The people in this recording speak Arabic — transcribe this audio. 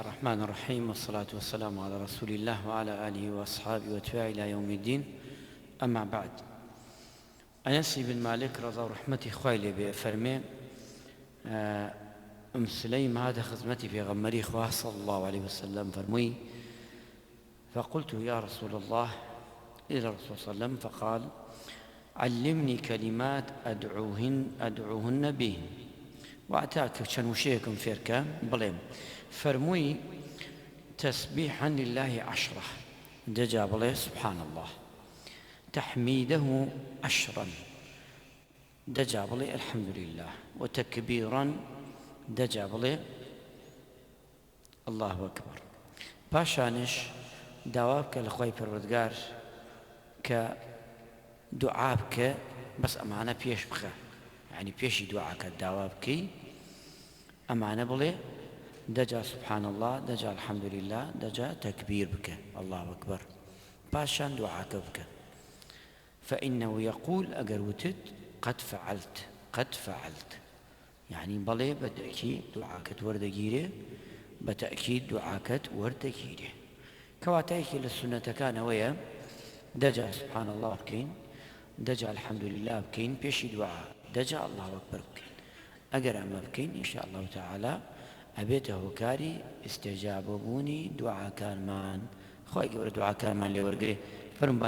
الرحمن الرحيم، والصلاة والسلام على رسول الله وعلى آله وأصحابه واتباعه إلى يوم الدين. أما بعد، أنس بن مالك رضا رحمتي خويلي بفرمي سليم هذا خزمتي في غمري خواه صلى الله عليه وسلم فرمي، فقلت يا رسول الله إلى الرسول صلى الله عليه وسلم، فقال علمني كلمات أدعوهن به وأتاك شنوشيكم فيركا بليم فرمي تسبيحا لله 10 دجاب الله سبحان الله، تحميده 10 دجاب الله الحمد لله، وتكبيرا دجاب الله الله أكبر. باشانش داوابك لخوي پروردگار كدعابك بس أمانة بيش بخا، يعني بيشي دعاك داوابك أمانة بلي دجا سبحان الله، دجا الحمد لله، دجا تكبير بك الله أكبر، باشان دعاك بك. فإنه يقول أقروتت قد فعلت يعني بلي بتأكيد دعاك وردقيره، بتأكيد دعاك وردقيره كواتيك للسنة كان ويا دجا سبحان الله بكين، دجا الحمد لله بكين، بيشي دعاء دجا الله أكبر بكين، أقرأ ما بكين إن شاء الله تعالى أبيته كاري استجاب بوني دعاء كان مان خوي دعاء كان مان لورقري فرم